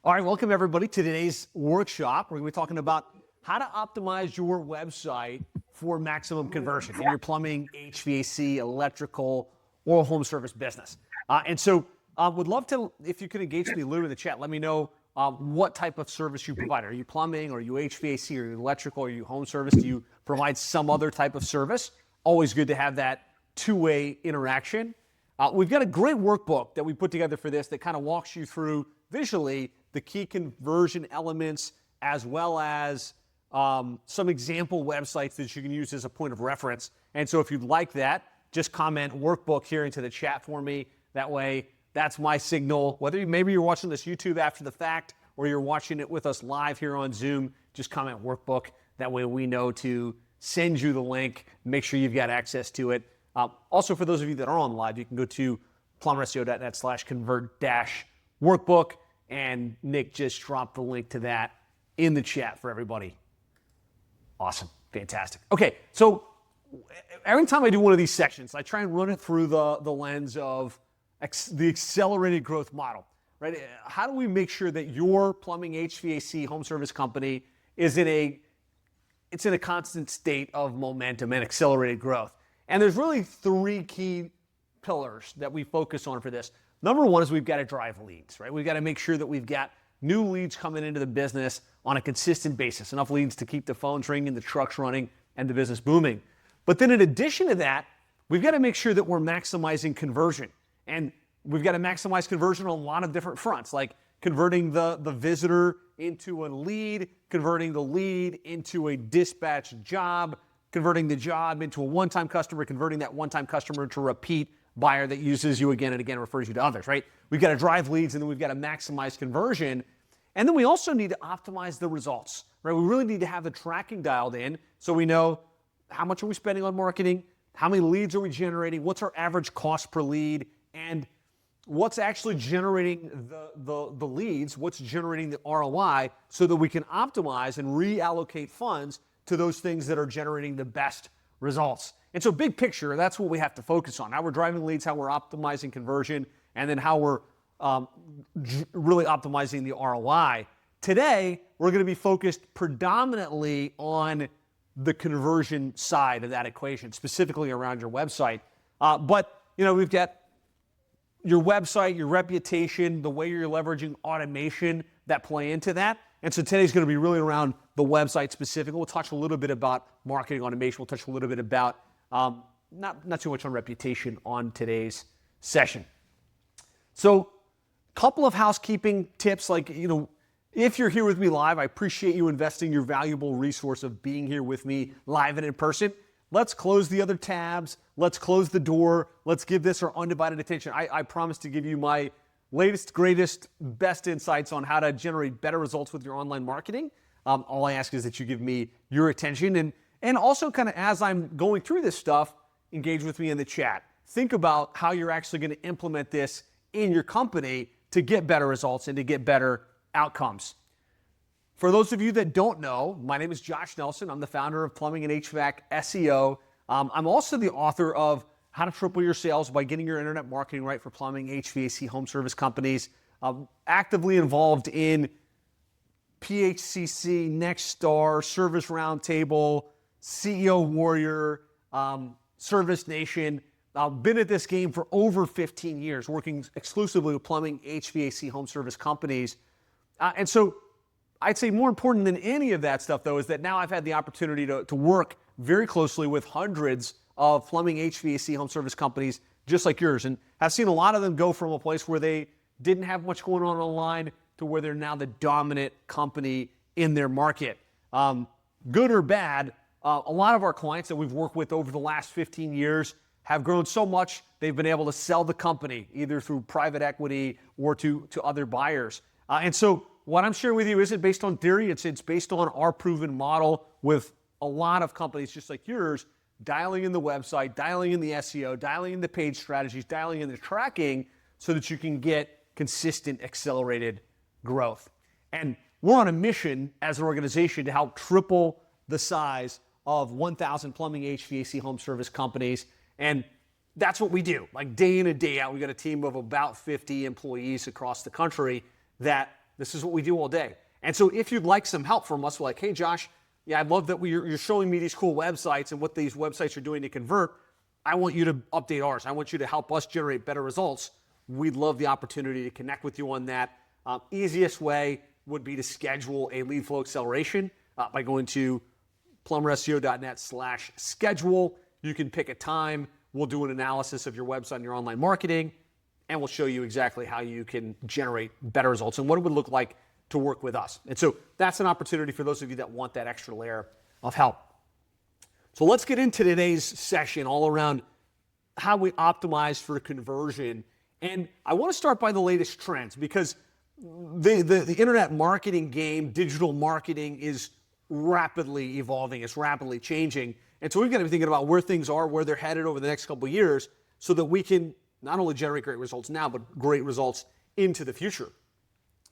All right, welcome everybody to today's workshop. We're going to be talking about how to optimize your website for maximum conversion in your plumbing, HVAC, electrical, or home service business. Would love to, if you could engage me, Lou, in the chat, let me know what type of service you provide. Are you plumbing? Are you HVAC? Are you electrical? Are you home service? Do you provide some other type of service? Always good to have that two-way interaction. We've got a great workbook that we put together for this that kind of walks you through visually the key conversion elements, as well as some example websites that you can use as a point of reference. And so if you'd like that, just comment workbook here into the chat for me. That way, that's my signal. Whether maybe you're watching this YouTube after the fact or you're watching it with us live here on Zoom, just comment workbook. That way we know to send you the link, make sure you've got access to it. Also, for those of you that are on live, you can go to plumberseo.net/convert-workbook. And Nick just dropped the link to that in the chat for everybody. Awesome. Fantastic. Okay, so every time I do one of these sections, I try and run it through the lens of the accelerated growth model, right? How do we make sure that your plumbing, HVAC, home service company is in a constant state of momentum and accelerated growth? And there's really three key pillars that we focus on for this. Number one is we've got to drive leads, right? We've got to make sure that we've got new leads coming into the business on a consistent basis, enough leads to keep the phones ringing, the trucks running, and the business booming. But then in addition to that, we've got to make sure that we're maximizing conversion. And we've got to maximize conversion on a lot of different fronts, like converting the visitor into a lead, converting the lead into a dispatch job, converting the job into a one-time customer, converting that one-time customer into a repeat buyer that uses you again and again, refers you to others, right? We've got to drive leads, and then we've got to maximize conversion. And then we also need to optimize the results, right? We really need to have the tracking dialed in so we know how much are we spending on marketing, how many leads are we generating, what's our average cost per lead, and what's actually generating the leads, what's generating the ROI, so that we can optimize and reallocate funds to those things that are generating the best results. And so big picture, that's what we have to focus on. How we're driving leads, how we're optimizing conversion, and then how we're really optimizing the ROI. Today, we're going to be focused predominantly on the conversion side of that equation, specifically around your website. But we've got your website, your reputation, the way you're leveraging automation that play into that. And so today's going to be really around the website specifically. We'll touch a little bit about marketing automation. We'll touch a little bit about not too much on reputation on today's session. So a couple of housekeeping tips, if you're here with me live, I appreciate you investing your valuable resource of being here with me live and in person. Let's close the other tabs. Let's close the door. Let's give this our undivided attention. I promise to give you my latest, greatest, best insights on how to generate better results with your online marketing. All I ask is that you give me your attention, and also kind of as I'm going through this stuff, engage with me in the chat. Think about how you're actually going to implement this in your company to get better results and to get better outcomes. For those of you that don't know, my name is Josh Nelson. I'm the founder of Plumbing and HVAC SEO. I'm also the author of How to Triple Your Sales by Getting Your Internet Marketing Right for Plumbing, HVAC, Home Service Companies. Actively involved in PHCC, Nextstar, Service Roundtable, CEO Warrior, Service Nation. I've been at this game for over 15 years, working exclusively with plumbing, HVAC, home service companies. And so I'd say more important than any of that stuff, though, is that now I've had the opportunity to work very closely with hundreds of plumbing, HVAC, home service companies just like yours. And I've seen a lot of them go from a place where they didn't have much going on online to where they're now the dominant company in their market. Good or bad, a lot of our clients that we've worked with over the last 15 years have grown so much they've been able to sell the company either through private equity or to other buyers. And so what I'm sharing with you isn't based on theory. It's based on our proven model with a lot of companies just like yours, dialing in the website, dialing in the SEO, dialing in the page strategies, dialing in the tracking so that you can get consistent accelerated growth. And we're on a mission as an organization to help triple the size of 1,000 plumbing, HVAC, home service companies. And that's what we do. Like day in and day out, we got a team of about 50 employees across the country that This is what we do all day. And so if you'd like some help from us, we're like, hey, Josh, yeah, I'd love that you're showing me these cool websites and what these websites are doing to convert. I want you to update ours. I want you to help us generate better results. We'd love the opportunity to connect with you on that. Easiest way would be to schedule a lead flow acceleration by going to plumberseo.net/schedule. You can pick a time. We'll do an analysis of your website and your online marketing, and we'll show you exactly how you can generate better results and what it would look like to work with us. And so that's an opportunity for those of you that want that extra layer of help. So let's get into today's session all around how we optimize for conversion. And I want to start by the latest trends because the internet marketing game, digital marketing, is rapidly evolving. It's rapidly changing. And so we've got to be thinking about where things are, where they're headed over the next couple of years so that we can not only generate great results now, but great results into the future.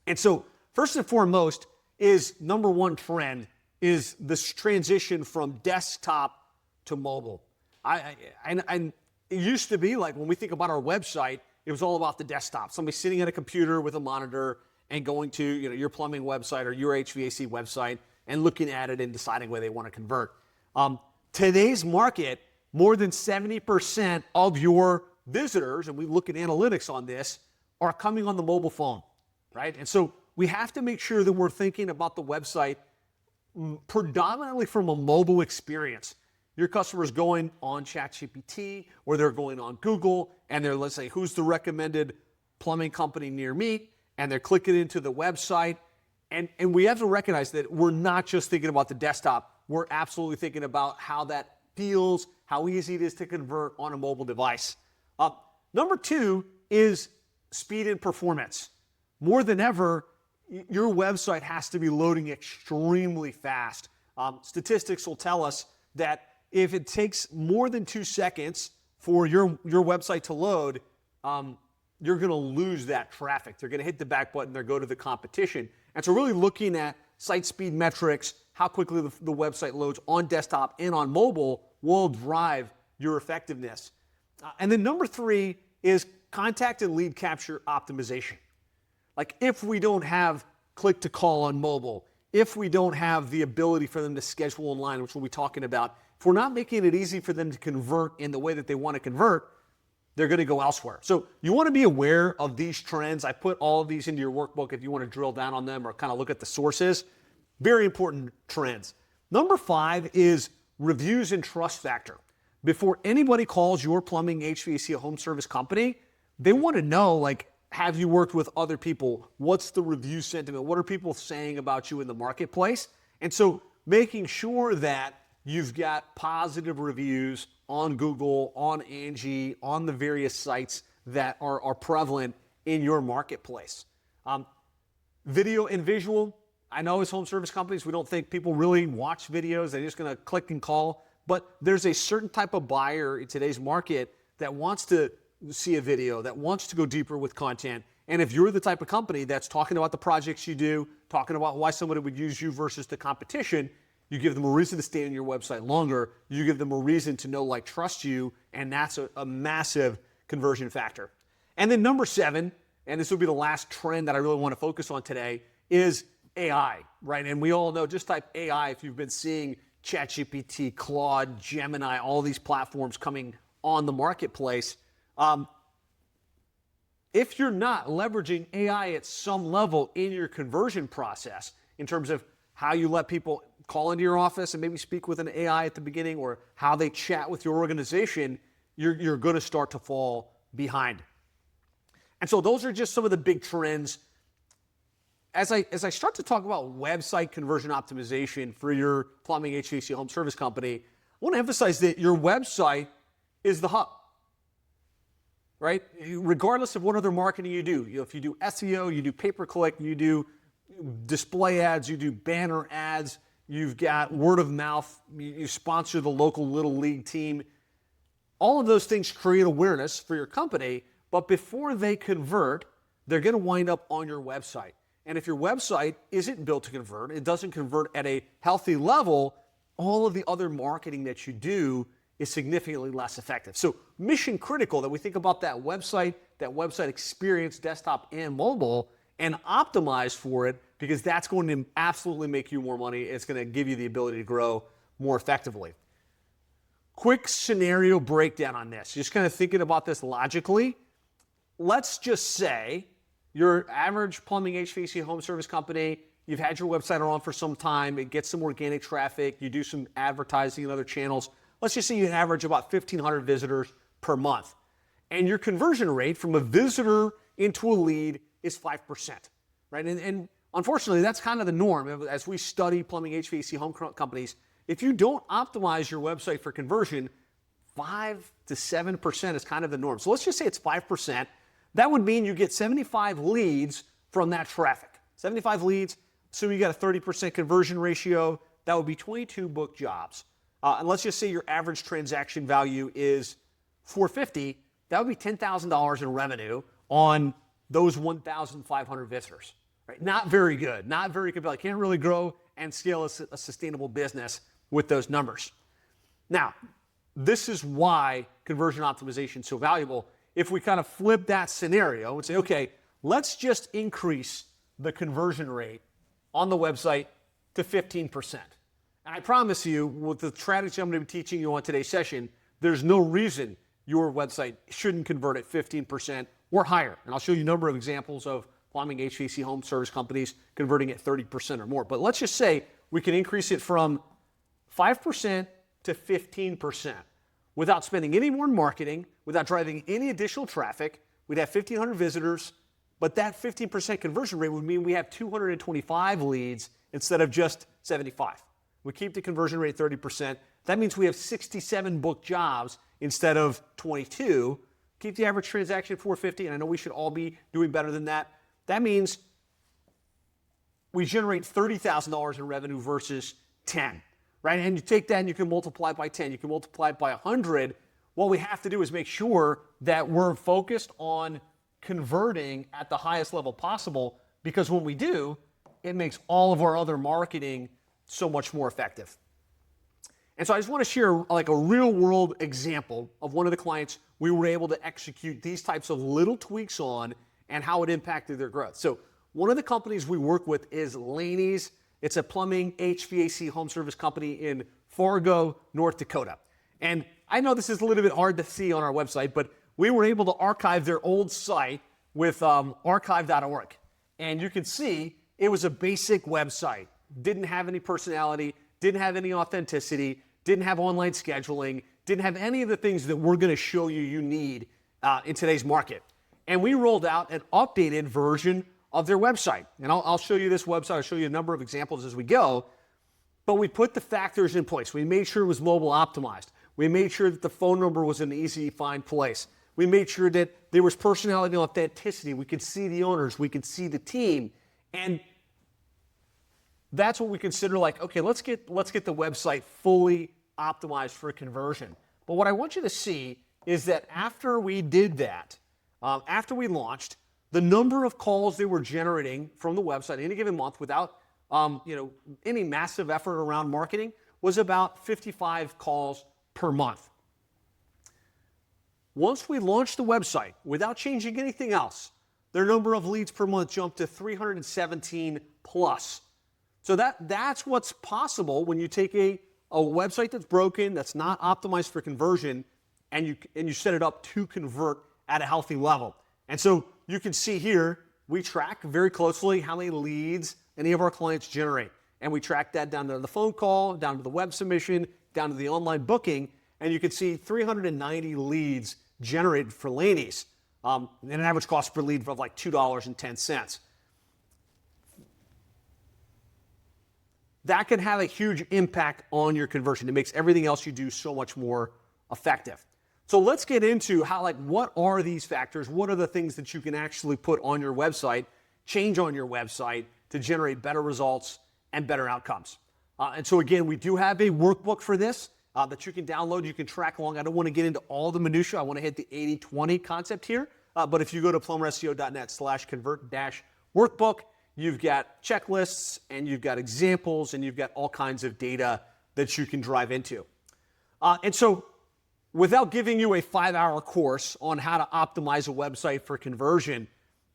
And so first and foremost is number one trend is this transition from desktop to mobile. And it used to be like when we think about our website, it was all about the desktop. Somebody sitting at a computer with a monitor and going to your plumbing website or your HVAC website and looking at it and deciding where they want to convert. Today's market, more than 70% of your visitors, and we look at analytics on this, are coming on the mobile phone, right? And so we have to make sure that we're thinking about the website predominantly from a mobile experience. Your customer's going on ChatGPT or they're going on Google and they're, let's say, who's the recommended plumbing company near me? And they're clicking into the website. And we have to recognize that we're not just thinking about the desktop. We're absolutely thinking about how that feels, how easy it is to convert on a mobile device. Number two is speed and performance. More than ever, your website has to be loading extremely fast. Statistics will tell us that if it takes more than 2 seconds for your website to load, you're going to lose that traffic. They're going to hit the back button. They'll go to the competition. And so really looking at site speed metrics, how quickly the website loads on desktop and on mobile will drive your effectiveness. And then number three is contact and lead capture optimization. Like if we don't have click to call on mobile, if we don't have the ability for them to schedule online, which we'll be talking about, if we're not making it easy for them to convert in the way that they want to convert, they're going to go elsewhere. So you want to be aware of these trends. I put all of these into your workbook if you want to drill down on them or kind of look at the sources. Very important trends. Number 5 is reviews and trust factor. Before anybody calls your plumbing, HVAC, home service company, they want to know, like, have you worked with other people? What's the review sentiment? What are people saying about you in the marketplace? And so making sure that you've got positive reviews on Google, on Angie, on the various sites that are prevalent in your marketplace. Video and visual. I know as home service companies, we don't think people really watch videos. They're just going to click and call. But there's a certain type of buyer in today's market that wants to see a video, that wants to go deeper with content. And if you're the type of company that's talking about the projects you do, talking about why somebody would use you versus the competition, you give them a reason to stay on your website longer. You give them a reason to know, like, trust you, and that's a massive conversion factor. And then number 7, and this will be the last trend that I really want to focus on today, is AI, right? And we all know, just type AI if you've been seeing ChatGPT, Claude, Gemini, all these platforms coming on the marketplace. If you're not leveraging AI at some level in your conversion process, in terms of how you let people call into your office and maybe speak with an AI at the beginning, or how they chat with your organization, you're going to start to fall behind. And so those are just some of the big trends. As I start to talk about website conversion optimization for your plumbing, HVAC, home service company, I want to emphasize that your website is the hub, right? Regardless of what other marketing you do. If you do SEO, you do pay-per-click, you do display ads, you do banner ads, you've got word of mouth, you sponsor the local little league team. All of those things create awareness for your company, but before they convert, they're going to wind up on your website. And if your website isn't built to convert, it doesn't convert at a healthy level, all of the other marketing that you do is significantly less effective. So mission critical that we think about that website experience, desktop and mobile, and optimize for it, because that's going to absolutely make you more money. It's going to give you the ability to grow more effectively. Quick scenario breakdown on this. Just kind of thinking about this logically. Let's just say your average plumbing, HVAC, home service company, you've had your website on for some time, it gets some organic traffic, you do some advertising in other channels. Let's just say you average about 1,500 visitors per month. And your conversion rate from a visitor into a lead is 5%, right? And unfortunately, that's kind of the norm. As we study plumbing, HVAC, home companies, if you don't optimize your website for conversion, 5 to 7% is kind of the norm. So let's just say it's 5%. That would mean you get 75 leads from that traffic. 75 leads, so you got a 30% conversion ratio. That would be 22 booked jobs. And let's just say your average transaction value is $450. That would be $10,000 in revenue on those 1,500 visitors. Right? Not very good. Not very compelling. Can't really grow and scale a sustainable business with those numbers. Now, this is why conversion optimization is so valuable. If we kind of flip that scenario and say, okay, let's just increase the conversion rate on the website to 15%. And I promise you, with the strategy I'm going to be teaching you on today's session, there's no reason your website shouldn't convert at 15% or higher. And I'll show you a number of examples of plumbing, HVAC, home service companies converting at 30% or more. But let's just say we can increase it from 5% to 15% without spending any more in marketing, without driving any additional traffic. We'd have 1,500 visitors, but that 15% conversion rate would mean we have 225 leads instead of just 75. We keep the conversion rate 30%. That means we have 67 booked jobs instead of 22. Keep the average transaction at $450, and I know we should all be doing better than that. That means we generate $30,000 in revenue versus 10, right? And you take that and you can multiply it by 10. You can multiply it by 100. What we have to do is make sure that we're focused on converting at the highest level possible, because when we do, it makes all of our other marketing so much more effective. And so I just want to share like a real world example of one of the clients we were able to execute these types of little tweaks on and how it impacted their growth. So one of the companies we work with is Laney's. It's a plumbing, HVAC, home service company in Fargo, North Dakota. And I know this is a little bit hard to see on our website, but we were able to archive their old site with archive.org. And you can see it was a basic website. Didn't have any personality, didn't have any authenticity, didn't have online scheduling, didn't have any of the things that we're going to show you need in today's market. And we rolled out an updated version of their website. And I'll show you this website. I'll show you a number of examples as we go. But we put the factors in place. We made sure it was mobile optimized. We made sure that the phone number was in an easy to find place. We made sure that there was personality and authenticity. We could see the owners. We could see the team. And that's what we consider like, okay, let's get the website fully optimized for conversion. But what I want you to see is that after we did that, after we launched, the number of calls they were generating from the website any given month without any massive effort around marketing was about 55 calls per month. Once we launched the website without changing anything else, their number of leads per month jumped to 317 plus. So that's what's possible when you take a website that's broken, that's not optimized for conversion, and you set it up to convert at a healthy level. And so you can see here, we track very closely how many leads any of our clients generate. And we track that down to the phone call, down to the web submission, down to the online booking, and you can see 390 leads generated for Laney's, and an average cost per lead of like $2.10. That can have a huge impact on your conversion. It makes everything else you do so much more effective. So let's get into what are these factors? What are the things that you can actually put on your website, change on your website to generate better results and better outcomes? And so again, we do have a workbook for this that you can download. You can track along. I don't want to get into all the minutia. I want to hit the 80-20 concept here. But if you go to plumberseo.net/convert-workbook, you've got checklists and you've got examples and you've got all kinds of data that you can drive into. And so without giving you a 5-hour course on how to optimize a website for conversion,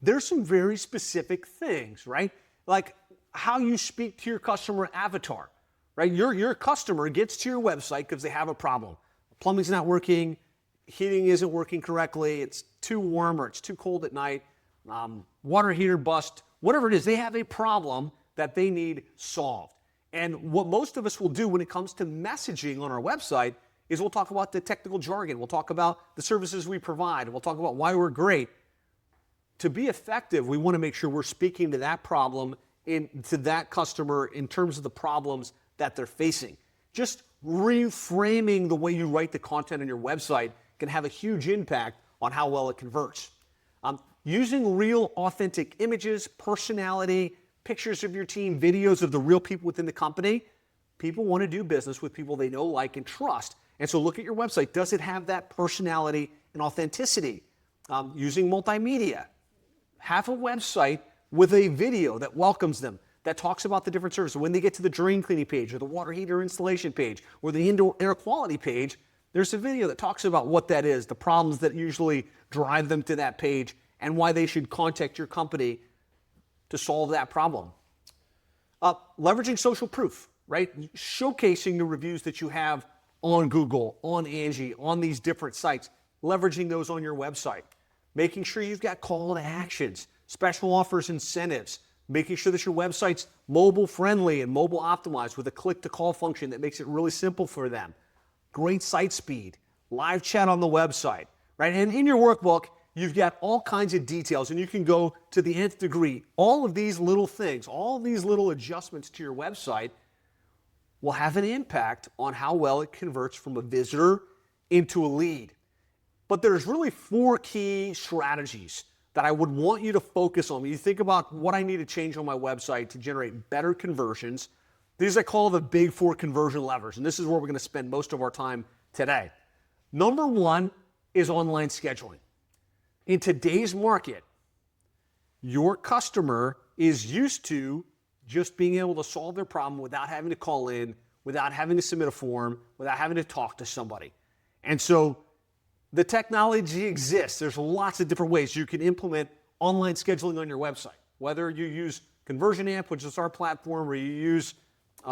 there's some very specific things, right? Like how you speak to your customer avatar, right? Your customer gets to your website because they have a problem. Plumbing's not working, heating isn't working correctly, it's too warm or it's too cold at night, water heater bust, whatever it is, they have a problem that they need solved. And what most of us will do when it comes to messaging on our website is we'll talk about the technical jargon, we'll talk about the services we provide, we'll talk about why we're great. To be effective, we want to make sure we're speaking to that problem, to that customer in terms of the problems that they're facing. Just reframing the way you write the content on your website can have a huge impact on how well it converts. Using real, authentic images, personality, pictures of your team, videos of the real people within the company. People want to do business with people they know, like, and trust. And so look at your website. Does it have that personality and authenticity? Using multimedia. Have a website with a video that welcomes them, that talks about the different services. When they get to the drain cleaning page or the water heater installation page or the indoor air quality page, there's a video that talks about what that is, the problems that usually drive them to that page, and why they should contact your company to solve that problem. Leveraging social proof, right? Showcasing the reviews that you have on Google, on Angie, on these different sites, leveraging those on your website. Making sure you've got call to actions, special offers, incentives, making sure that your website's mobile friendly and mobile optimized with a click to call function that makes it really simple for them. Great site speed, live chat on the website, right? And in your workbook, you've got all kinds of details, and you can go to the nth degree. All of these little things, all of these little adjustments to your website will have an impact on how well it converts from a visitor into a lead. But there's really 4 key strategies that I would want you to focus on. When you think about what I need to change on my website to generate better conversions, these I call the big 4 conversion levers, and this is where we're going to spend most of our time today. Number 1 is online scheduling. In today's market, your customer is used to just being able to solve their problem without having to call in, without having to submit a form, without having to talk to somebody. And so the technology exists. There's lots of different ways you can implement online scheduling on your website. Whether you use Conversion Amp, which is our platform, or you use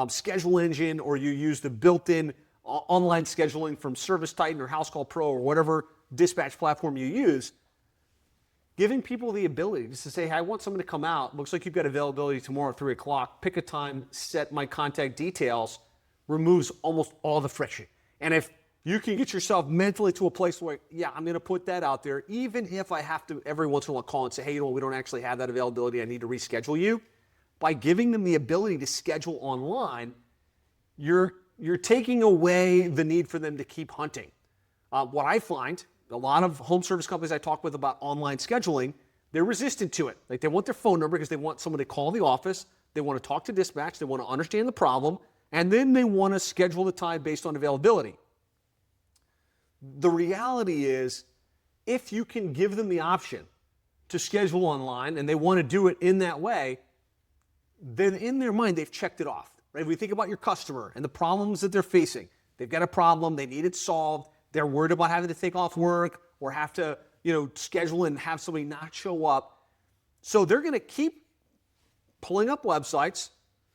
Schedule Engine, or you use the built-in online scheduling from Service Titan or House Call Pro or whatever dispatch platform you use, giving people the ability just to say, hey, I want someone to come out. Looks like you've got availability tomorrow at 3 o'clock. Pick a time, set my contact details, removes almost all the friction. And if you can get yourself mentally to a place where, yeah, I'm going to put that out there, even if I have to every once in a while call and say, hey, we don't actually have that availability, I need to reschedule you. By giving them the ability to schedule online, you're taking away the need for them to keep hunting. What I find, a lot of home service companies I talk with about online scheduling, they're resistant to it. Like, they want their phone number because they want someone to call the office, they want to talk to dispatch, they want to understand the problem, and then they want to schedule the time based on availability. The reality is, if you can give them the option to schedule online and they want to do it in that way, then in their mind, they've checked it off. Right? If we think about your customer and the problems that they're facing, they've got a problem, they need it solved, they're worried about having to take off work or have to, schedule and have somebody not show up. So they're going to keep pulling up websites,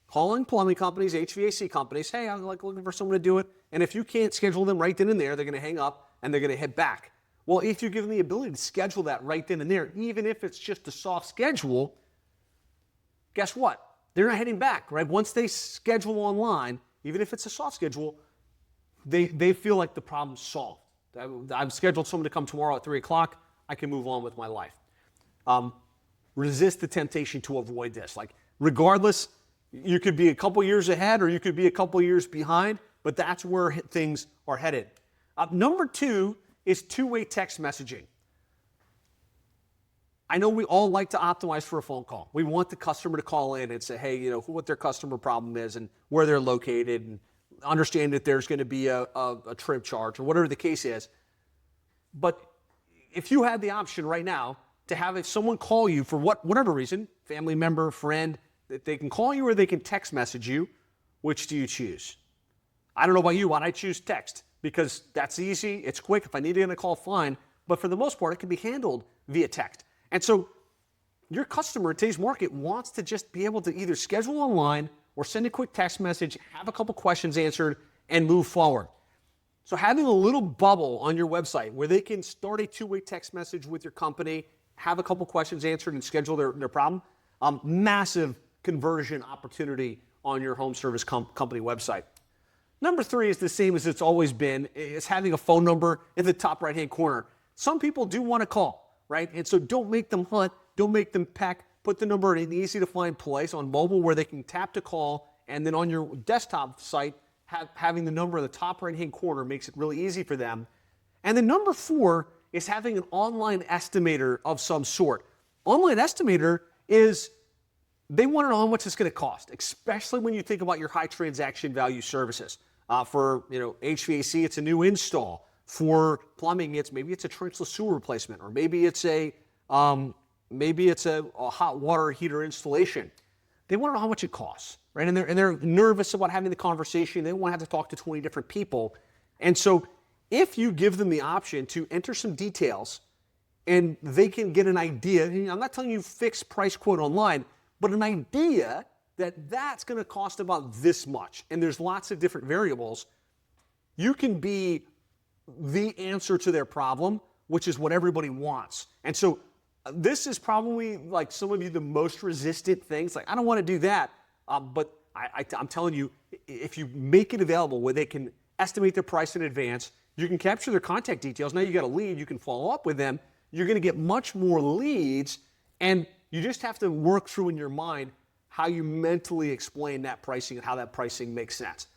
calling plumbing companies, HVAC companies, hey, I'm looking for someone to do it. And if you can't schedule them right then and there, they're going to hang up and they're going to head back. Well, if you give them the ability to schedule that right then and there, even if it's just a soft schedule, guess what? They're not heading back, right? Once they schedule online, even if it's a soft schedule, they feel like the problem's solved. I've scheduled someone to come tomorrow at 3 o'clock. I can move on with my life. Resist the temptation to avoid this. Like, regardless, you could be a couple years ahead or you could be a couple years behind, but that's where things are headed. Number 2 is two-way text messaging. I know we all like to optimize for a phone call. We want the customer to call in and say, hey, what their customer problem is and where they're located, and understand that there's going to be a trip charge or whatever the case is. But if you had the option right now to have someone call you for whatever reason, family member, friend, that they can call you or they can text message you, which do you choose? I don't know about you, I choose text because that's easy, it's quick. If I need to get a call, fine. But for the most part, it can be handled via text. And so your customer in today's market wants to just be able to either schedule online or send a quick text message, have a couple questions answered, and move forward. So having a little bubble on your website where they can start a two-way text message with your company, have a couple questions answered, and schedule their problem, massive conversion opportunity on your home service company website. Number 3 is the same as it's always been, is having a phone number in the top right-hand corner. Some people do want to call, right? And so don't make them hunt, don't make them peck. Put the number in an easy-to-find place on mobile where they can tap to call, and then on your desktop site, having the number in the top right-hand corner makes it really easy for them. And then number 4 is having an online estimator of some sort. Online estimator is, they want to know how much it's going to cost, especially when you think about your high transaction value services. For HVAC, it's a new install. For plumbing, maybe it's a trenchless sewer replacement, or maybe it's a hot water heater installation. They want to know how much it costs, right? And they're nervous about having the conversation. They don't want to have to talk to 20 different people. And so if you give them the option to enter some details and they can get an idea, I'm not telling you fixed price quote online, but an idea that's going to cost about this much, and there's lots of different variables, you can be the answer to their problem, which is what everybody wants. And so this is probably, like some of you, the most resistant things. Like, I don't want to do that, but I'm telling you, if you make it available where they can estimate their price in advance, you can capture their contact details. Now you got a lead, you can follow up with them. You're going to get much more leads, and you just have to work through in your mind how you mentally explain that pricing and how that pricing makes sense.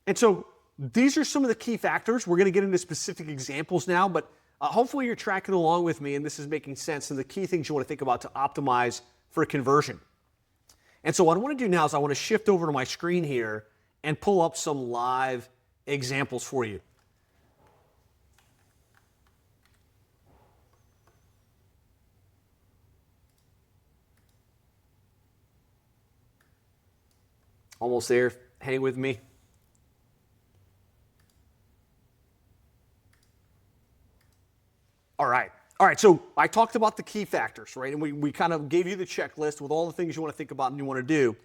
And so these are some of the key factors. We're going to get into specific examples now, but hopefully you're tracking along with me and this is making sense, and the key things you want to think about to optimize for conversion. And so what I want to do now is I want to shift over to my screen here and pull up some live examples for you. Almost there. Hang with me. All right, so I talked about the key factors, right? And we kind of gave you the checklist with all the things you want to think about and you want to do.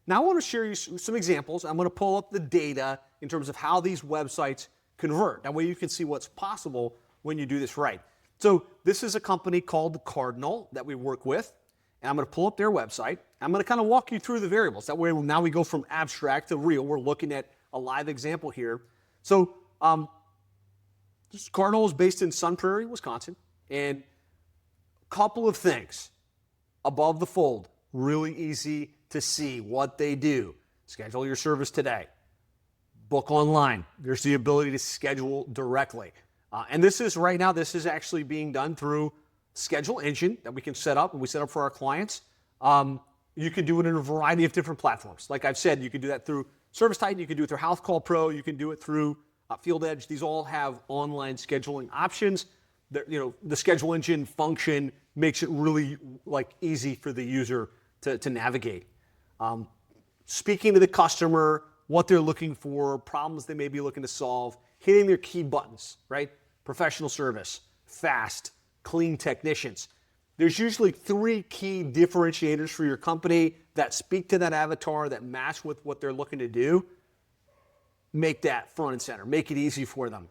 Now I want to share you some examples. I'm going to pull up the data in terms of how these websites convert. That way you can see what's possible when you do this right. So this is a company called Cardinal that we work with. And I'm going to pull up their website. I'm going to kind of walk you through the variables. That way now we go from abstract to real. We're looking at a live example here. So Cardinal is based in Sun Prairie, Wisconsin. And a couple of things above the fold, really easy to see what they do. Schedule your service today. Book online. There's the ability to schedule directly. And this is right now, this is actually being done through Schedule Engine that we can set up, and we set up for our clients. You can do it in a variety of different platforms. Like I've said, you can do that through ServiceTitan, you can do it through House Call Pro, you can do it through Field Edge. These all have online scheduling options. The Schedule Engine function makes it really easy for the user to navigate. Speaking to the customer, what they're looking for, problems they may be looking to solve, hitting their key buttons, right? Professional service, fast, clean technicians. There's usually 3 key differentiators for your company that speak to that avatar, that match with what they're looking to do. Make that front and center. Make it easy for them.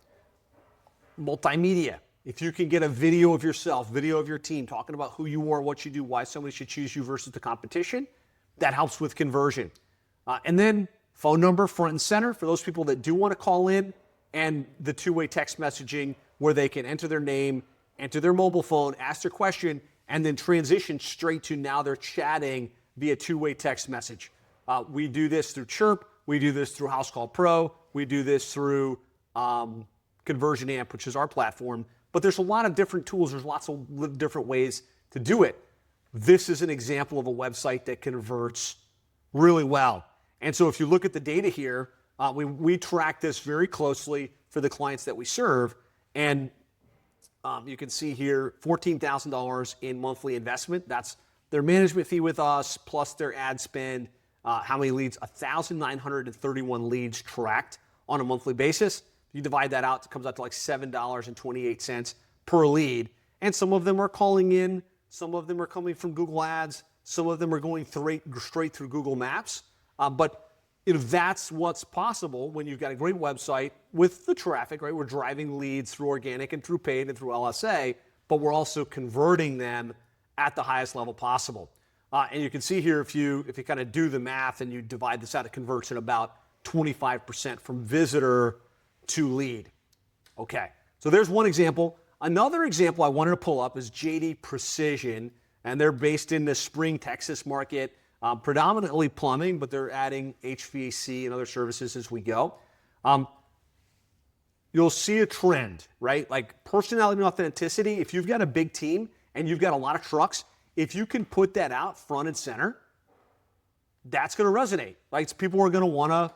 Multimedia. If you can get a video of yourself, video of your team, talking about who you are, what you do, why somebody should choose you versus the competition, that helps with conversion. And then phone number front and center for those people that do want to call in, and the two-way text messaging where they can enter their name, enter their mobile phone, ask their question, and then transition straight to now they're chatting via two-way text message. We do this through Chirp. We do this through House Call Pro. We do this through Conversion Amp, which is our platform. But there's a lot of different tools. There's lots of different ways to do it. This is an example of a website that converts really well. And so if you look at the data here, we track this very closely for the clients that we serve. And you can see here, $14,000 in monthly investment. That's their management fee with us, plus their ad spend. How many leads? 1,931 leads tracked on a monthly basis. You divide that out, it comes out to like $7.28 per lead. And some of them are calling in, Some of them are coming from Google Ads. Some of them are going straight through Google Maps. But that's what's possible when you've got a great website with the traffic, right? We're driving leads through organic and through paid and through LSA, but we're also converting them at the highest level possible. And you can see here, if you kind of do the math and you divide this out, it converts at about 25% from visitor to lead. Okay, so there's one example. Another example I wanted to pull up is JD Precision, and they're based in the Spring, Texas market. Predominantly plumbing, but they're adding HVAC and other services as we go. You'll see a trend, right? Like personality and authenticity. If you've got a big team and you've got a lot of trucks, if you can put that out front and center, that's going to resonate. Like people are going to want to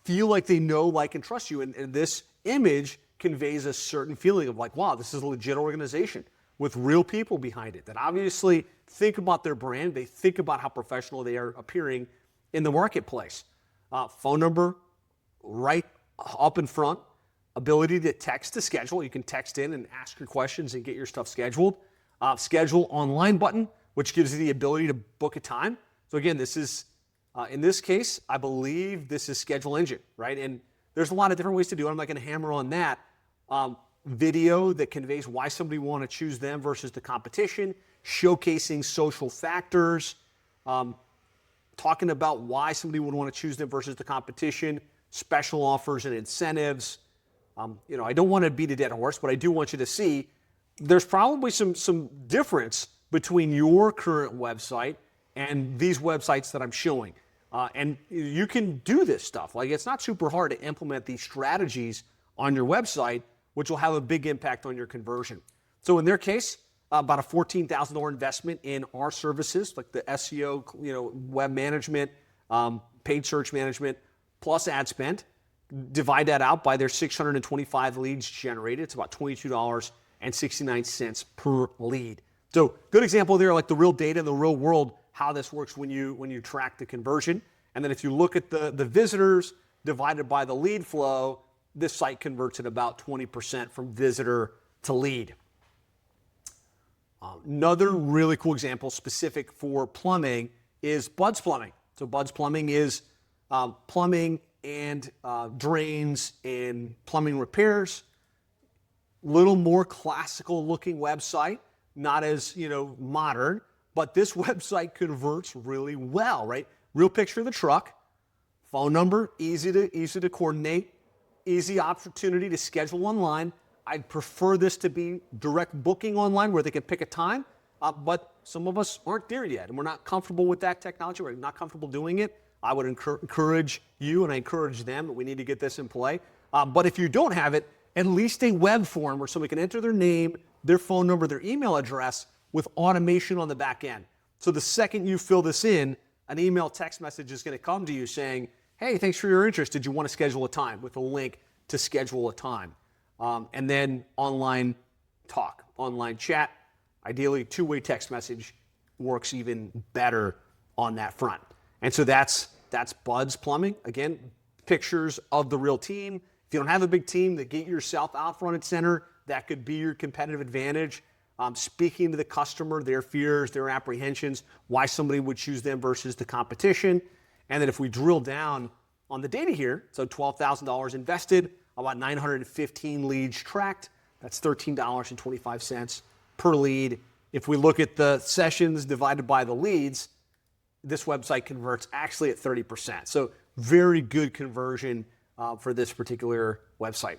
feel like they know, like, and trust you. And this image conveys a certain feeling of like, wow, this is a legit organization with real people behind it that obviously think about their brand. They think about how professional they are appearing in the marketplace. Phone number right up in front. Ability to text to schedule. You can text in and ask your questions and get your stuff scheduled. Schedule online button, which gives you the ability to book a time. So again, this is, in this case, I believe this is Schedule Engine, right? And there's a lot of different ways to do it. I'm not going to hammer on that. Video that conveys why somebody would want to choose them versus the competition, showcasing social factors, talking about why somebody would want to choose them versus the competition, special offers and incentives. I don't want to beat a dead horse, but I do want you to see there's probably some difference between your current website and these websites that I'm showing. And you can do this stuff. Like, it's not super hard to implement these strategies on your website, which will have a big impact on your conversion. So in their case, about a $14,000 investment in our services, like the SEO, web management, paid search management, plus ad spend. Divide that out by their 625 leads generated. It's about $22.69 per lead. So good example there, like the real data in the real world, how this works when you track the conversion. And then if you look at the visitors divided by the lead flow, this site converts at about 20% from visitor to lead. Another really cool example specific for plumbing is Bud's Plumbing. So Bud's Plumbing is plumbing and drains and plumbing repairs. Little more classical looking website, not as modern, but this website converts really well, right? Real picture of the truck, phone number, easy to coordinate, easy opportunity to schedule online. I'd prefer this to be direct booking online where they can pick a time, but some of us aren't there yet, and we're not comfortable with that technology. We're not comfortable doing it. I would encourage you, and I encourage them, that we need to get this in play. But if you don't have it, at least a web form where somebody can enter their name, their phone number, their email address with automation on the back end. So the second you fill this in, an email text message is going to come to you saying, hey, thanks for your interest. Did you want to schedule a time, with a link to schedule a time? And then online talk, online chat, ideally two-way text message works even better on that front. And so that's Bud's Plumbing. Again, pictures of the real team. If you don't have a big team, then get yourself out front and center. That could be your competitive advantage. Speaking to the customer, their fears, their apprehensions, why somebody would choose them versus the competition. And then if we drill down on the data here, so $12,000 invested, about 915 leads tracked. That's $13.25 per lead. If we look at the sessions divided by the leads, this website converts actually at 30%. So very good conversion for this particular website.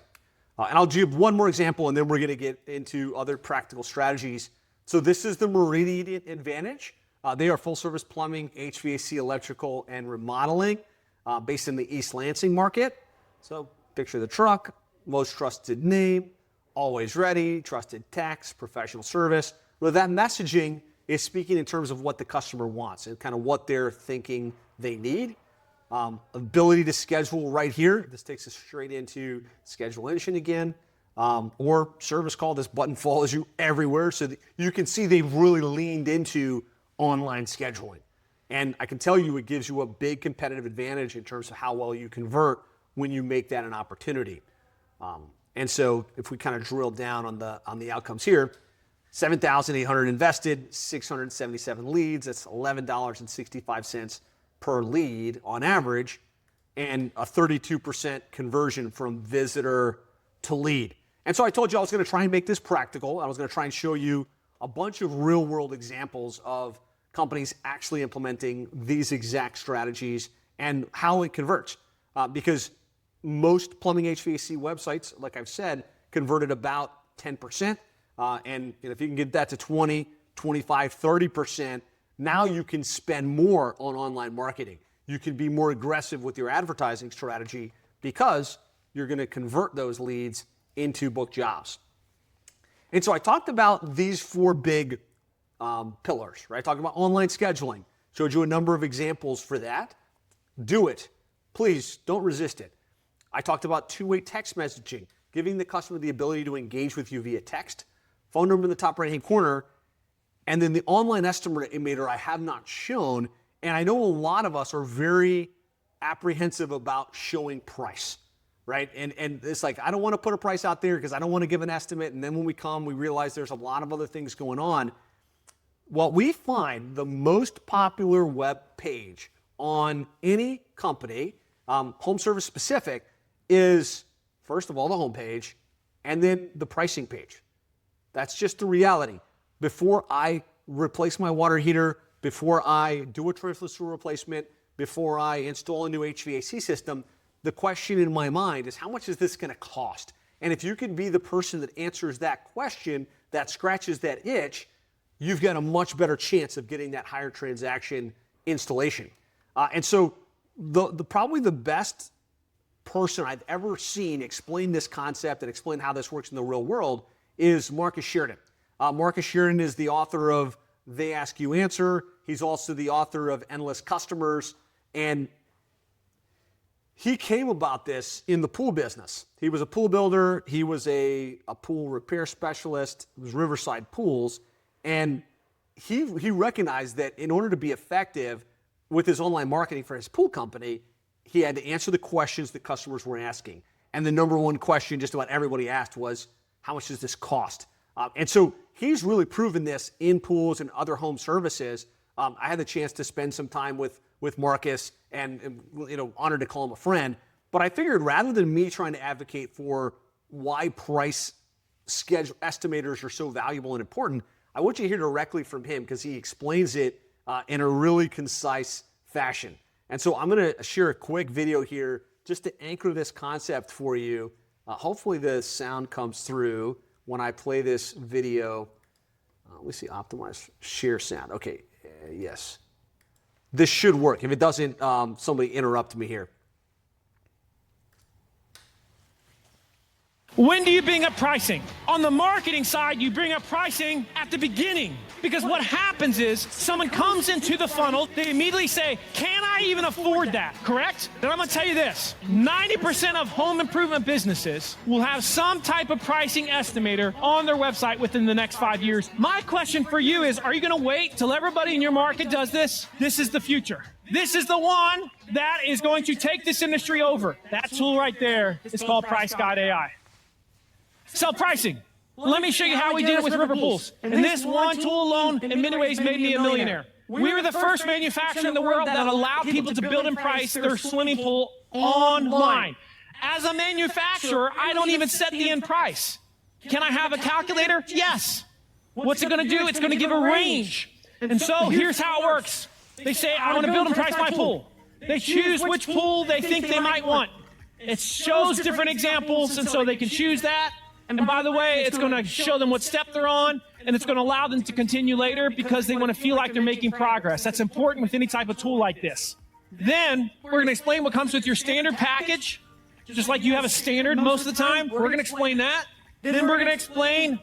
And I'll give one more example, and then we're going to get into other practical strategies. So this is the Meridian Advantage. They are full-service plumbing, HVAC, electrical, and remodeling based in the East Lansing market. So picture the truck, most trusted name, always ready, trusted text, professional service. Well, that messaging is speaking in terms of what the customer wants and kind of what they're thinking they need. Ability to schedule right here. This takes us straight into Schedule Engine again, or service call. This button follows you everywhere, so that you can see they've really leaned into online scheduling. And I can tell you it gives you a big competitive advantage in terms of how well you convert when you make that an opportunity. And so if we kind of drill down on the outcomes here, 7,800 invested, 677 leads. That's $11.65 per lead on average, and a 32% conversion from visitor to lead. And so I told you I was going to try and make this practical. I was going to try and show you a bunch of real-world examples of companies actually implementing these exact strategies and how it converts. Because most plumbing HVAC websites, like I've said, converted about 10%. And if you can get that to 20, 25, 30%, now you can spend more on online marketing. You can be more aggressive with your advertising strategy because you're going to convert those leads into booked jobs. And so I talked about these four big pillars, right? I talked about online scheduling, showed you a number of examples for that. Do it. Please don't resist it. I talked about two-way text messaging, giving the customer the ability to engage with you via text, phone number in the top right-hand corner, and then the online estimator I have not shown, and I know a lot of us are very apprehensive about showing price, right? And it's like, I don't want to put a price out there because I don't want to give an estimate, and then when we come, we realize there's a lot of other things going on. What we find the most popular web page on any company, home service specific, is first of all the home page and then the pricing page. That's just the reality. Before I replace my water heater, before I do a trenchless sewer replacement, before I install a new HVAC system, the question in my mind is, how much is this going to cost? And if you can be the person that answers that question, that scratches that itch, you've got a much better chance of getting that higher transaction installation. And so probably the best person I've ever seen explain this concept and explain how this works in the real world is Marcus Sheridan. Marcus Sheridan is the author of They Ask You Answer. He's also the author of Endless Customers. And he came about this in the pool business. He was a pool builder. He was a pool repair specialist. It was Riverside Pools. And he recognized that in order to be effective with his online marketing for his pool company, he had to answer the questions that customers were asking. And the number one question just about everybody asked was, how much does this cost? And so he's really proven this in pools and other home services. I had the chance to spend some time with Marcus and honored to call him a friend. But I figured rather than me trying to advocate for why price schedule estimators are so valuable and important, I want you to hear directly from him because he explains it in a really concise fashion. And so I'm going to share a quick video here just to anchor this concept for you. Hopefully the sound comes through when I play this video. Let me see, optimize share sound. Okay, yes. This should work. If it doesn't, somebody interrupt me here. When do you bring up pricing? On the marketing side, you bring up pricing at the beginning. Because what happens is someone comes into the funnel, they immediately say, can I even afford that? Correct? Then I'm going to tell you this. 90% of home improvement businesses will have some type of pricing estimator on their website within the next 5 years. My question for you is, are you going to wait till everybody in your market does this? This is the future. This is the one that is going to take this industry over. That tool right there is called Price Guide AI. Sell pricing. Let me show you how we did it with River Pools. And this one tool alone, in many ways, made me a millionaire. We were the first manufacturer in the world that allowed people to build and price their swimming pool online. As a manufacturer, I don't even set the end price. Can I have a calculator? Yes. What's it going to do? It's going to give a range. And so here's how it works. They say, I want to build and price my pool. They choose which pool they think they might want. It shows different examples, and so they can choose that. And by the way, it's going to show them what step they're on, and it's going to allow them to continue later because they want to feel like they're making progress. That's important with any type of tool like this. Then we're going to explain what comes with your standard package, just like you have a standard most of the time. We're going to explain that. Then we're going to explain,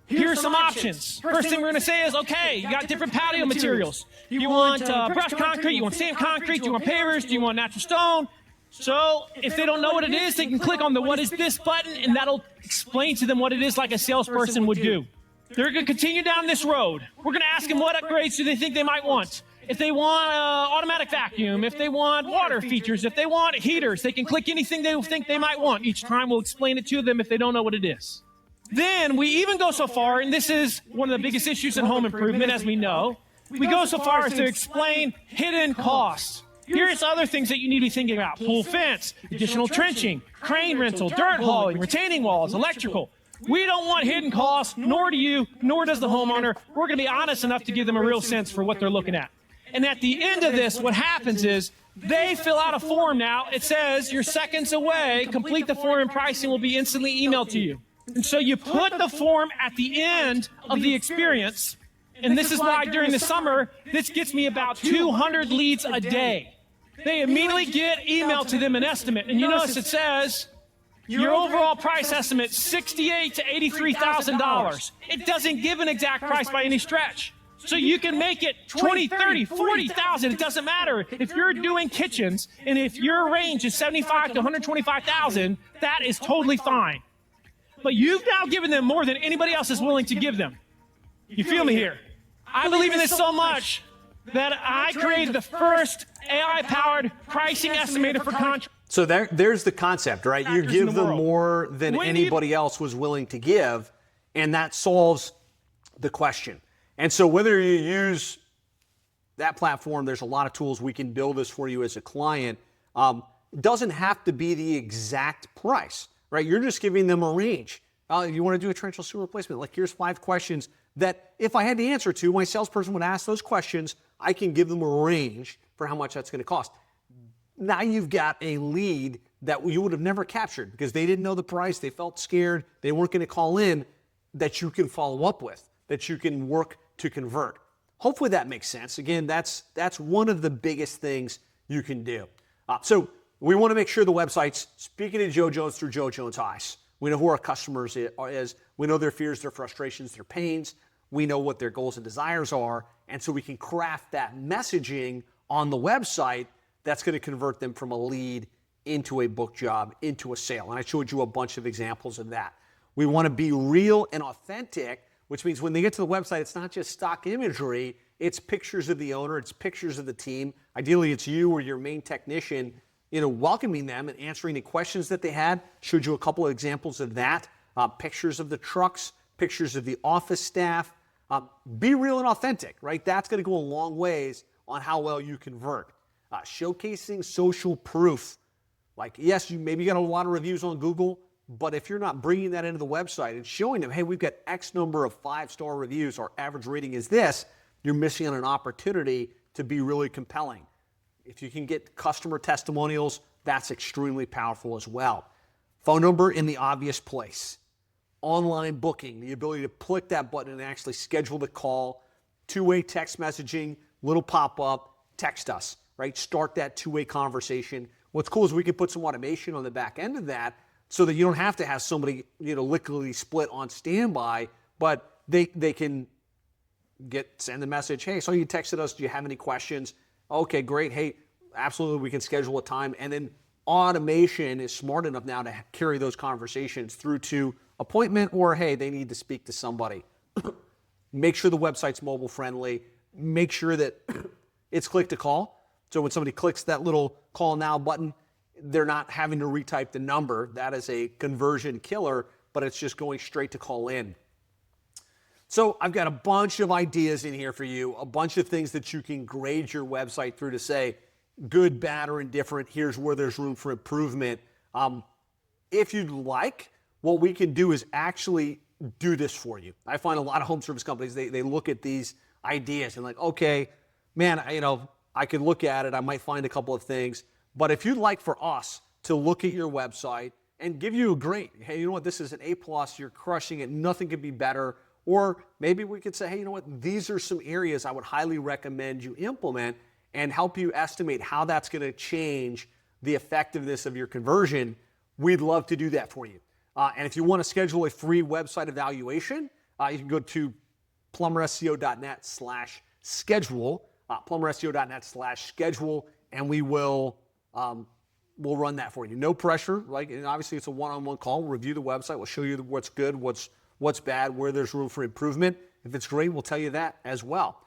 here's some options. First thing we're going to say is, okay, you got different patio materials. Do you want brushed concrete? You want sand concrete? Do you want pavers? Do you want natural stone? So if they don't know what it is, they can click on the what is this button, and that'll explain to them what it is like a salesperson would do. They're going to continue down this road. We're going to ask them what upgrades do they think they might want. If they want automatic vacuum, if they want water features, if they want heaters, they can click anything they think they might want. Each time we'll explain it to them if they don't know what it is. Then we even go so far, and this is one of the biggest issues in home improvement, as we know, we go so far as to explain hidden costs. Here's other things that you need to be thinking about: pool fence, additional trenching, crane rental, dirt hauling, retaining walls, electrical. We don't want hidden costs, nor do you, nor does the homeowner. We're going to be honest enough to give them a real sense for what they're looking at. And at the end of this, what happens is they fill out a form now. It says you're seconds away. Complete the form and pricing will be instantly emailed to you. And so you put the form at the end of the experience. And this is why during the summer, this gets me about 200 leads a day. They immediately get emailed to them an estimate. And you notice it says your overall price estimate, $68,000 to $83,000. It doesn't give an exact price by any stretch. So you can make it 20, 30, 40,000. It doesn't matter. If you're doing kitchens and if your range is 75 to 125,000, that is totally fine. But you've now given them more than anybody else is willing to give them. You feel me here? I believe in this so much that I created the first AI-powered pricing estimator for contractors. So there's the concept, right? You give them more than anybody else was willing to give, and that solves the question. And so whether you use that platform, there's a lot of tools. We can build this for you as a client. It doesn't have to be the exact price, right? You're just giving them a range. You want to do a torrential sewer replacement? Like, here's 5 questions that if I had to answer to, my salesperson would ask those questions. I can give them a range for how much that's going to cost. Now you've got a lead that you would have never captured because they didn't know the price. They felt scared. They weren't going to call in, that you can follow up with, that you can work to convert. Hopefully that makes sense. Again, that's one of the biggest things you can do. So we want to make sure the website's speaking to Joe Jones through Joe Jones' eyes. We know who our customers is. We know their fears, their frustrations, their pains. We know what their goals and desires are. And so we can craft that messaging on the website that's going to convert them from a lead into a book job, into a sale. And I showed you a bunch of examples of that. We want to be real and authentic, which means when they get to the website, it's not just stock imagery, it's pictures of the owner, it's pictures of the team. Ideally, it's you or your main technician, welcoming them and answering the questions that they had. Showed you a couple of examples of that. Pictures of the trucks, pictures of the office staff. Be real and authentic, right? That's going to go a long ways on how well you convert. Showcasing social proof. Like, yes, you maybe got a lot of reviews on Google, but if you're not bringing that into the website and showing them, hey, we've got X number of 5-star reviews, our average rating is this, you're missing on an opportunity to be really compelling. If you can get customer testimonials, that's extremely powerful as well. Phone number in the obvious place. Online booking, the ability to click that button and actually schedule the call. Two-way text messaging, little pop-up, text us, right? Start that two-way conversation. What's cool is we can put some automation on the back end of that so that you don't have to have somebody, liquidly split on standby, but they can send the message, hey, so you texted us, do you have any questions? Okay, great. Hey, absolutely, we can schedule a time. And then automation is smart enough now to carry those conversations through to appointment or, hey, they need to speak to somebody. Make sure the website's mobile friendly. Make sure that it's click to call. So when somebody clicks that little call now button, they're not having to retype the number. That is a conversion killer, but it's just going straight to call in. So I've got a bunch of ideas in here for you, a bunch of things that you can grade your website through to say good, bad, or indifferent. Here's where there's room for improvement. If you'd like, what we can do is actually do this for you. I find a lot of home service companies, they look at these ideas and like, okay, man, I could look at it. I might find a couple of things. But if you'd like for us to look at your website and give you a grade, hey, you know what, this is an A+, you're crushing it, nothing could be better. Or maybe we could say, hey, you know what, these are some areas I would highly recommend you implement and help you estimate how that's going to change the effectiveness of your conversion. We'd love to do that for you. And if you want to schedule a free website evaluation, you can go to plumberseo.net/schedule, plumberseo.net/schedule, and we'll run that for you. No pressure, right? And obviously it's a one-on-one call. We'll review the website. We'll show you what's good, what's bad, where there's room for improvement. If it's great, we'll tell you that as well.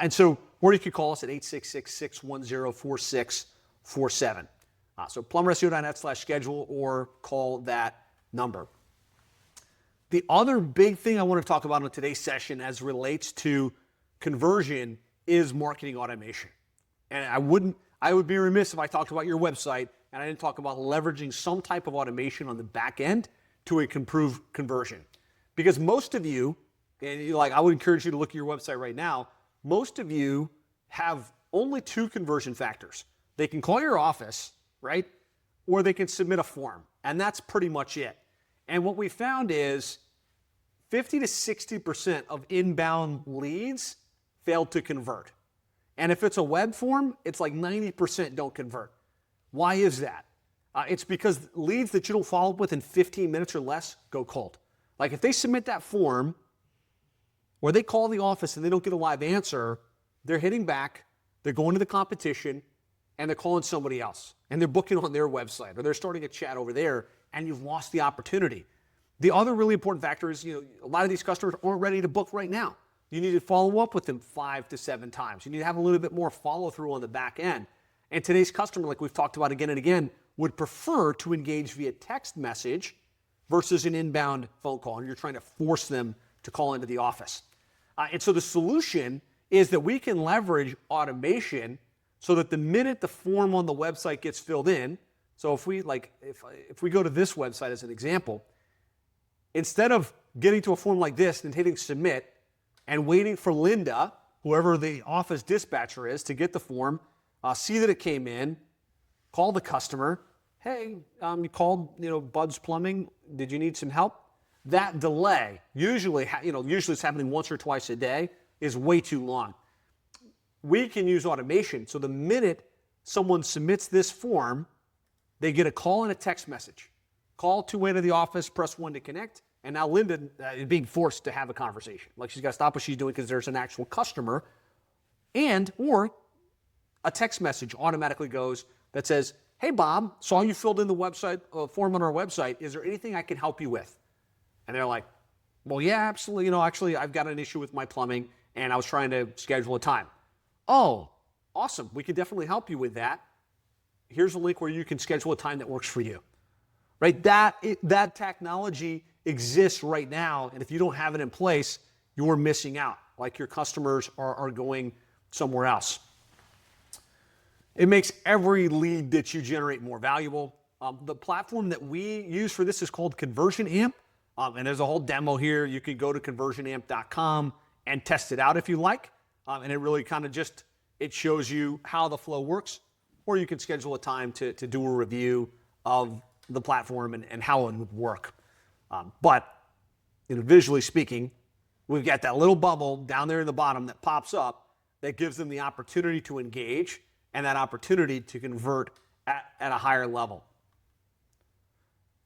And so, or you could call us at 866-610-4647. So plumberseo.net/schedule or call that number. The other big thing I want to talk about in today's session as relates to conversion is marketing automation. And I would be remiss if I talked about your website and I didn't talk about leveraging some type of automation on the back end to improve conversion. Because most of you, and I would encourage you to look at your website right now, most of you have only two conversion factors. They can call your office, right? Or they can submit a form. And that's pretty much it. And what we found is 50 to 60% of inbound leads fail to convert. And if it's a web form, it's like 90% don't convert. Why is that? It's because leads that you don't follow up with in 15 minutes or less go cold. Like if they submit that form or they call the office and they don't get a live answer, they're hitting back, they're going to the competition, and they're calling somebody else. And they're booking on their website or they're starting a chat over there, and you've lost the opportunity. The other really important factor is, a lot of these customers aren't ready to book right now. You need to follow up with them 5 to 7 times. You need to have a little bit more follow through on the back end. And today's customer, like we've talked about again and again, would prefer to engage via text message versus an inbound phone call. And you're trying to force them to call into the office. And so the solution is that we can leverage automation so that the minute the form on the website gets filled in, so if we go to this website as an example, instead of getting to a form like this and hitting submit and waiting for Linda, whoever the office dispatcher is, to get the form, see that it came in, call the customer, hey, you called, Bud's Plumbing, did you need some help? That delay, usually it's happening once or twice a day, is way too long. We can use automation, so the minute someone submits this form, they get a call and a text message. Call two-way to the office, press 1 to connect, and now Linda is being forced to have a conversation. Like she's got to stop what she's doing because there's an actual customer, or a text message automatically goes that says, hey Bob, saw you filled in the website form on our website. Is there anything I can help you with? And they're like, well, yeah, absolutely. Actually, I've got an issue with my plumbing, and I was trying to schedule a time. Oh, awesome. We can definitely help you with that. Here's a link where you can schedule a time that works for you. Right? That technology exists right now, and if you don't have it in place, you're missing out. Like your customers are going somewhere else. It makes every lead that you generate more valuable. The platform that we use for this is called Conversion Amp, and there's a whole demo here. You can go to conversionamp.com and test it out if you like, and it really kind of it shows you how the flow works, or you can schedule a time to do a review of the platform and how it would work. But visually speaking, we've got that little bubble down there in the bottom that pops up that gives them the opportunity to engage and that opportunity to convert at a higher level.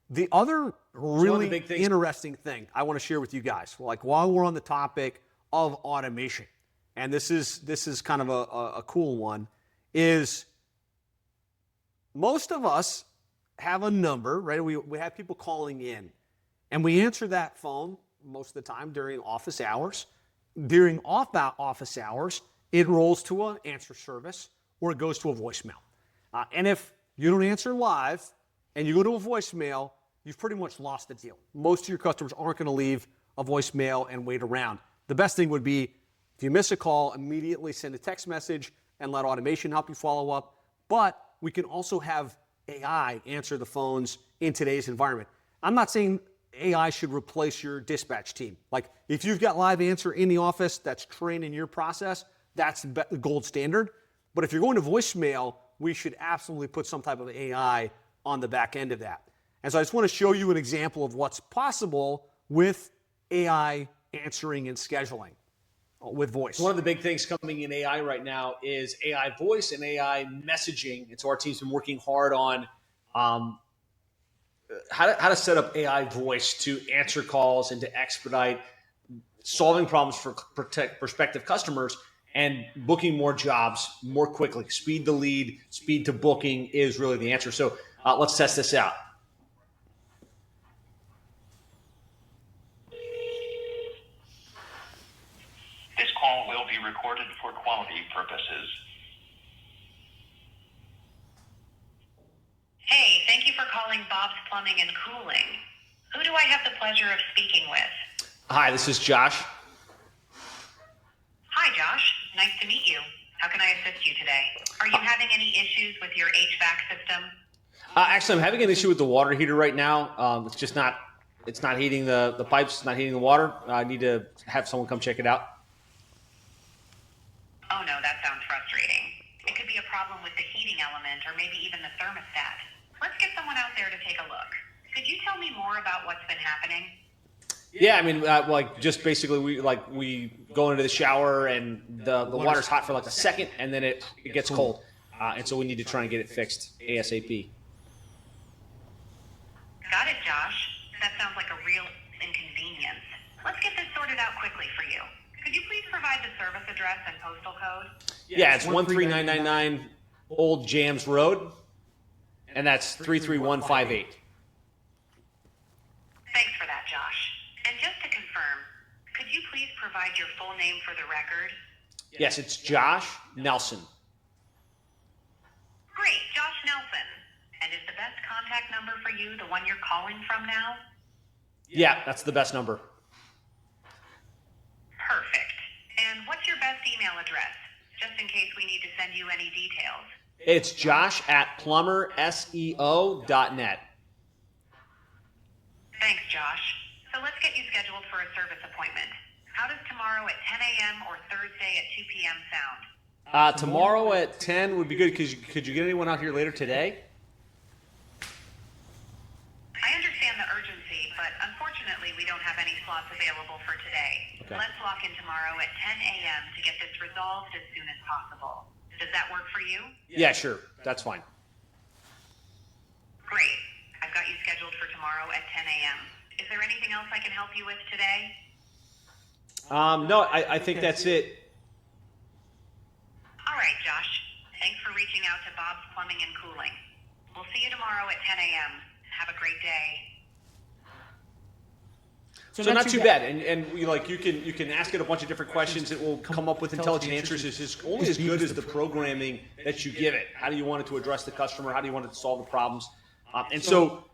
The other really interesting thing I want to share with you guys, while we're on the topic of automation, and this is kind of a cool one, is most of us have a number, right? We have people calling in, and we answer that phone most of the time during office hours. During off-office hours, it rolls to an answer service or it goes to a voicemail. And if you don't answer live and you go to a voicemail, you've pretty much lost the deal. Most of your customers aren't going to leave a voicemail and wait around. The best thing would be if you miss a call, immediately send a text message and let automation help you follow up. But we can also have AI answer the phones in today's environment. I'm not saying AI should replace your dispatch team. Like if you've got live answer in the office that's trained in your process, that's the gold standard. But if you're going to voicemail, we should absolutely put some type of AI on the back end of that. And so I just want to show you an example of what's possible with AI answering and scheduling with voice. One of the big things coming in AI right now is AI voice and AI messaging. And so our team's been working hard on how to set up AI voice to answer calls and to expedite solving problems for prospective customers and booking more jobs more quickly. Speed to lead, speed to booking is really the answer. So let's test this out. This call will be recorded for quality purposes. Hey, thank you for calling Bob's Plumbing and Cooling. Who do I have the pleasure of speaking with? Hi, this is Josh. Hi, Josh. Nice to meet you. How can I assist you today? Are you having any issues with your HVAC system? Actually, I'm having an issue with the water heater right now. It's not heating the pipes, it's not heating the water. I need to have someone come check it out. Oh no, that sounds frustrating. It could be a problem with the heating element or maybe even the thermostat. Let's get someone out there to take a look. Could you tell me more about what's been happening? Yeah, I mean, just basically we go into the shower and the water's hot for like a second and then it gets cold. And so we need to try and get it fixed ASAP. Got it, Josh. That sounds like a real inconvenience. Let's get this sorted out quickly for you. Could you please provide the service address and postal code? Yeah, it's 13999 Old Jams Road, and that's 33158. Thanks for that, Josh. And just to confirm, could you please provide your full name for the record? Yes, it's Josh Nelson. Great, Josh Nelson. And is the best contact number for you the one you're calling from now? Yeah, that's the best number. Perfect. And what's your best email address, just in case we need to send you any details? It's josh@plumberseo.net. Thanks, Josh. So let's get you scheduled for a service appointment. How does tomorrow at 10 a.m. or Thursday at 2 p.m. sound? Tomorrow at 10 would be good. Could you get anyone out here later today? I understand the urgency, but unfortunately we don't have any slots available for today. Okay. Let's lock in tomorrow at 10 a.m. to get this resolved as soon as possible. Does that work for you? Yeah, sure. That's fine. Great. I've got you scheduled for tomorrow at 10 a.m. Is there anything else I can help you with today? No, I think that's it. All right, Josh. Thanks for reaching out to Bob's Plumbing and Cooling. We'll see you tomorrow at 10 a.m. Have a great day. So not too bad, and you can ask it a bunch of different questions. It will come up with intelligent answers. It's just only as good as the programming that you give it. How do you want it to address the customer? How do you want it to solve the problems? And so,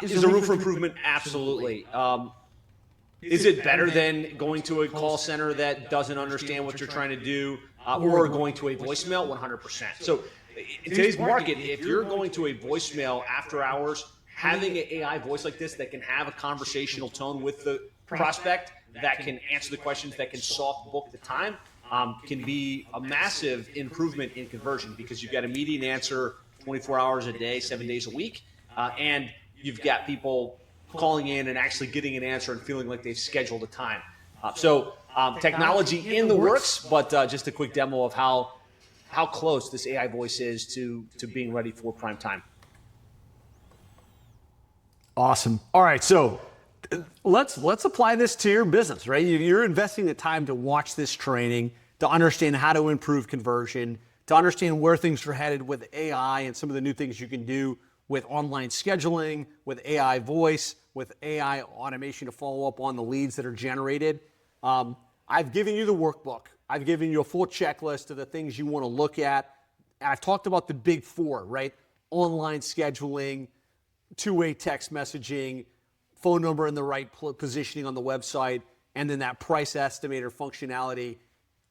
is there room for improvement? Absolutely. Is it better than going to a call center that doesn't understand what you're trying to do, or going to a voicemail? 100%. So, in today's market, if you're going to a voicemail after hours, having an AI voice like this that can have a conversational tone with the prospect, that can answer the questions, that can soft book the time, can be a massive improvement in conversion because you've got immediate answer 24 hours a day, 7 days a week, and you've got people calling in and actually getting an answer and feeling like they've scheduled a time. So technology in the works, but just a quick demo of how close this AI voice is to being ready for prime time. Awesome. All right, so let's apply this to your business, right? You're investing the time to watch this training, to understand how to improve conversion, to understand where things are headed with AI and some of the new things you can do with online scheduling, with AI voice, with AI automation to follow up on the leads that are generated. I've given you the workbook. I've given you a full checklist of the things you want to look at. I've talked about the big four, right? Online scheduling, two-way text messaging, phone number in the right positioning on the website, and then that price estimator functionality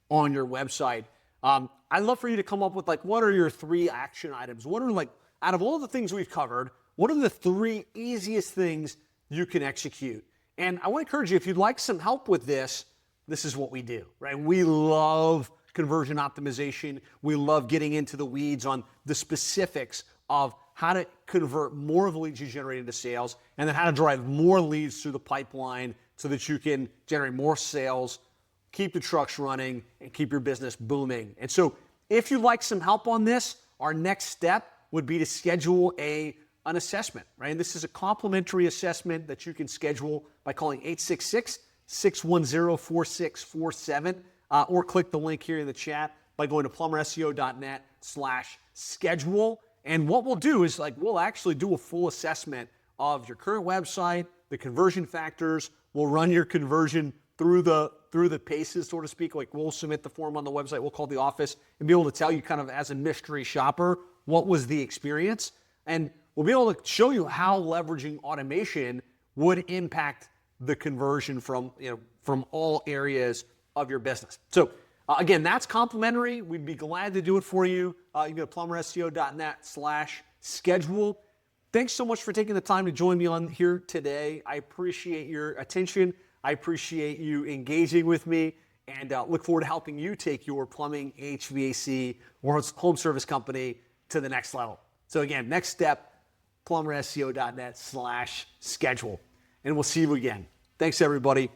on your website. I'd love for you to come up with what are your 3 action items? What are out of all the things we've covered, what are the 3 easiest things you can execute? And I want to encourage you, if you'd like some help with this, this is what we do, right? We love conversion optimization. We love getting into the weeds on the specifics of how to convert more of the leads you generate into sales, and then how to drive more leads through the pipeline so that you can generate more sales, keep the trucks running, and keep your business booming. And so if you'd like some help on this, our next step would be to schedule an assessment, right? And this is a complimentary assessment that you can schedule by calling 866-610-4647, or click the link here in the chat by going to plumberseo.net/schedule. And what we'll do is we'll actually do a full assessment of your current website, the conversion factors. We'll run your conversion through the paces, so to speak. We'll submit the form on the website. We'll call the office and be able to tell you kind of as a mystery shopper what was the experience. And we'll be able to show you how leveraging automation would impact the conversion from all areas of your business. So again, that's complimentary. We'd be glad to do it for you. You can go to plumberseo.net/schedule. Thanks so much for taking the time to join me on here today. I appreciate your attention. I appreciate you engaging with me, and look forward to helping you take your plumbing, HVAC, or home service company to the next level. So again, next step, plumberseo.net/schedule. And we'll see you again. Thanks, everybody.